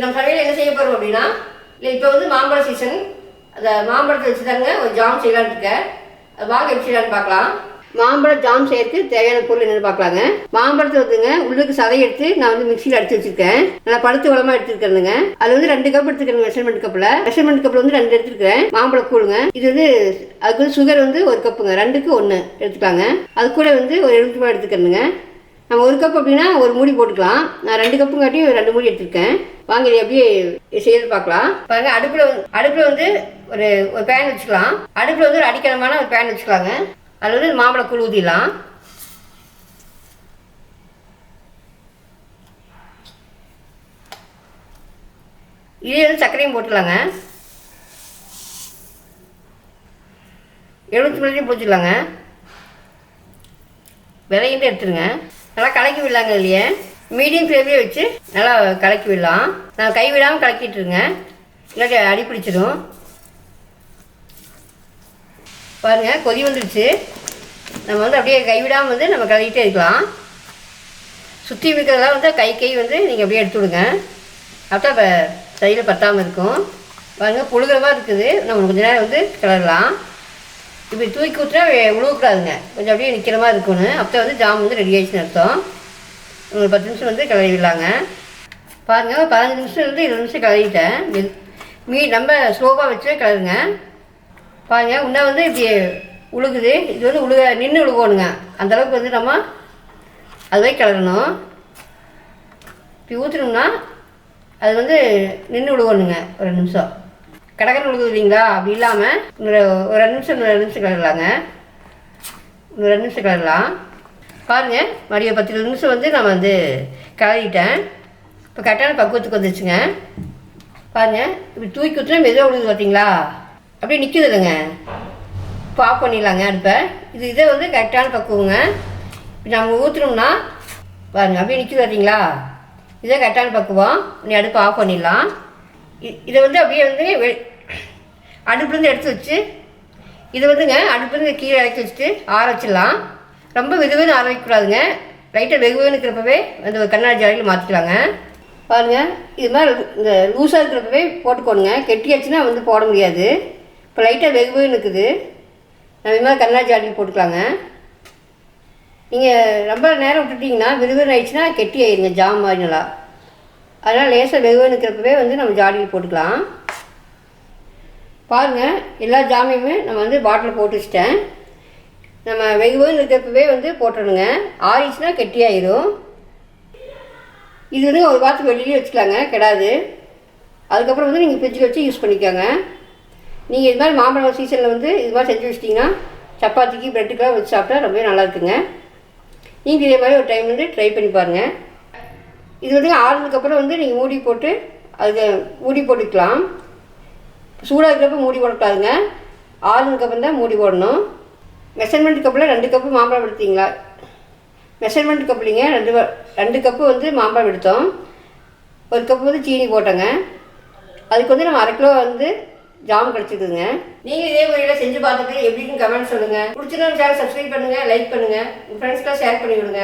நம்ம சமையல் என்ன செய்ய போகிறோம் அப்படின்னா, இல்லை இப்போ வந்து மாம்பழ சீசன். அந்த மாம்பழத்தை வச்சு தாங்க ஒரு ஜாம் செய்யலான்னு இருக்கேன். அது வாங்க எப்படி செய்யலான்னு பார்க்கலாம். மாம்பழம் ஜாம் செய்யறதுக்கு தேவையான பொருள் என்னென்னு பார்க்கலாங்க. மாம்பழத்தை வந்துங்க உள்ளுக்கு சதை எடுத்து நான் வந்து மிக்சியில் அடித்து வச்சுருக்கேன். நல்லா பழுத்து வளமாக எடுத்துருக்கேனுங்க. அது வந்து 2 கப் எடுத்துக்கிறேங்க. மெஷர்மெண்ட் கப்பில் வந்து 2 எடுத்துருக்கேன். மாம்பழம் கூழுங்க. இது வந்து அதுக்கு வந்து சுகர் வந்து 1 கப்புங்க. 2க்கு 1 எடுத்துக்கலாங்க. அது கூட வந்து ஒரு எலுமிச்சம்பழம் எடுத்துக்கிறேனுங்க. நம்ம 1 கப் அப்படின்னா ஒரு மூடி போட்டுக்கலாம். நான் 2 கப்புங்காட்டி 2 மூடி எடுத்துருக்கேன். வாங்க இதை அப்படியே செய்து பார்க்கலாம். பாருங்க, அடுப்பில் வந்து ஒரு பேன் வச்சுக்கலாம். அடுப்பில் வந்து ஒரு அடிக்கலமான ஒரு பேன் வச்சுக்கலாங்க. அதில் வந்து மாம்பழ கூழ் ஊற்றிடலாம். இதே வந்து சர்க்கரையும் போட்டுடலாங்க. எலுமிச்சம்பழத்தையும் போட்டுடலாங்க. விதையிட்டு எடுத்துருங்க. நல்லா கலக்கி விடலாங்க. இல்லையே மீடியம் ஃப்ளேம்லேயே வச்சு நல்லா கலக்கி விடலாம். நான் கை விடாமல் கலக்கிட்டுருங்க, இல்லாட்டி அடி பிடிச்சிடும். பாருங்கள், கொதி வந்துடுச்சு. நம்ம வந்து அப்படியே கைவிடாமல் வந்து நம்ம கலக்கிட்டே இருக்கலாம். சுற்றி இருக்கிறதெல்லாம் வந்து கை வந்து நீங்கள் அப்படியே எடுத்து விடுங்க. அப்போ இப்போ சைடில் பத்தாமல் இருக்கும். பாருங்கள், புழுகிற மாதிரி இருக்குது. நம்ம கொஞ்சம் நேரம் வந்து கிளறலாம். இப்படி தூக்கி ஊற்றினா உழுவக்கூடாதுங்க. கொஞ்சம் அப்படியே நிற்கிற மாதிரி இருக்கணும். அப்போ வந்து ஜாம் வந்து ரெடி ஆகிடுச்சுன்னு அர்த்தம். ஒரு 10 நிமிஷம் வந்து கிளறி விடலாங்க. பாருங்கள், 15 நிமிஷம் வந்து 20 நிமிஷம் கிளறிட்டேன். நம்ம ஸ்லோவாக வச்சு கிளறுங்க. பாருங்கள், இன்னும் வந்து இப்படி உழுகுது. இது வந்து நின்று உழுகணுங்க. அந்தளவுக்கு வந்து நம்ம அதுவே கிளறணும். இப்படி ஊற்றணும்னா அது வந்து நின்று உழுகணுங்க. ஒரு 2 நிமிஷம் கடகன்னு உழுகுது இல்லைங்களா? அப்படி இல்லாமல் ஒரு 2 நிமிஷம் கிளறலாங்க. இன்னும் 2 நிமிஷம் கிளறலாம். பாருங்கள், மறுபடியும் 10 நிமிஷம் வந்து நான் வந்து கிளறிட்டேன். இப்போ கரெக்டான பக்குவத்துக்கு வந்துச்சுங்க. பாருங்கள், இப்படி தூக்கி ஊற்றினா மெதுவாக உழுகுது பார்த்தீங்களா? அப்படியே நிற்குது இல்லைங்க. இப்போ ஆஃப் பண்ணிடலாங்க அடுப்பை. இதை வந்து கரெக்டான பக்குவங்க. இப்போ நம்ம ஊற்றுனோம்னா பாருங்கள், அப்படியே நிற்குது பார்த்தீங்களா? இதே கரெக்டான பக்குவம். நீ அடுப்பை ஆஃப் பண்ணிடலாம். இதை வந்து அப்படியே வந்து அடுப்புலேருந்து எடுத்து வச்சு இதை வந்துங்க அடுப்புலேருந்து கீழே இறக்கி வச்சுட்டு ஆற வச்சிடலாம். ரொம்ப வெதுவென்னு ஆற வைக்கக்கூடாதுங்க. லைட்டாக வெகுவேன்னு இருக்கிறப்பவே வந்து ஒரு கண்ணாடி ஜாடியில் மாற்றிக்கலாங்க. பாருங்கள், இது மாதிரி இந்த லூஸாக இருக்கிறப்பவே போட்டுக்கோணுங்க. கெட்டியாச்சுன்னா வந்து போட முடியாது. இப்போ லைட்டாக வெகுவேன்னு இருக்குது. நம்ம இது மாதிரி கண்ணாடி ஜாடியில் போட்டுக்கலாங்க. நீங்கள் ரொம்ப நேரம் விட்டுட்டிங்கன்னா வெதுவென்னு ஆயிடுச்சுன்னா கெட்டி ஆயிடுங்க, ஜாம் மாதிரி நல்லா. அதனால் லேசாக வெகுவேன்னு இருக்கிறப்பவே வந்து நம்ம ஜாடியில் போட்டுக்கலாம். பாருங்கள், எல்லா ஜாமையுமே நம்ம வந்து பாட்டிலில் போட்டு வச்சிட்டேன். நம்ம வெகுவேன்னு இருக்கிறப்பவே வந்து போட்டுடணுங்க. ஆறிச்சுன்னா கெட்டியாயிடும். இது வந்து ஒரு வாரத்துக்கு வெளியிலே வச்சுக்கலாங்க, கெடாது. அதுக்கப்புறம் வந்து நீங்கள் ஃப்ரிட்ஜில் வச்சு யூஸ் பண்ணிக்கோங்க. நீங்கள் இது மாதிரி மாம்பழம் சீசனில் வந்து இது மாதிரி செஞ்சு வச்சிட்டிங்கன்னா சப்பாத்திக்கு ப்ரெட்டுக்கெலாம் வச்சு சாப்பிட்டா ரொம்பவே நல்லா இருக்குங்க. நீங்கள் இதே மாதிரி ஒரு டைம் வந்து ட்ரை பண்ணி பாருங்கள். இது வந்து ஆறுனதுக்கப்புறம் வந்து நீங்கள் மூடி போட்டு அதுக்கு மூடி போட்டுக்கலாம். சூடாக இருக்கிறப்ப மூடி போடக்கூடாதுங்க. ஆறுனதுக்கப்புறம் தான் மூடி போடணும். மெஷர்மெண்ட் கப்பில் 2 கப்பு மாம்பழம் எடுத்தீங்களா? மெஷர்மெண்ட் கப்புலிங்க 2 கப்பு வந்து மாம்பழம் எடுத்தோம். 1 கப்பு வந்து சீனி போட்டோங்க. அதுக்கு வந்து நம்ம 1/2 கிலோ வந்து ஜாம் கிடச்சிக்குதுங்க. நீங்கள் இதே முறையில் செஞ்சு பார்த்துட்டு எப்படின்னு கமெண்ட் சொல்லுங்கள். பிடிச்சிருந்தா சேனல் சப்ஸ்கிரைப் பண்ணுங்கள், லைக் பண்ணுங்கள், உங்கள் ஃப்ரெண்ட்ஸ்க்கெலாம் ஷேர் பண்ணி விடுங்க.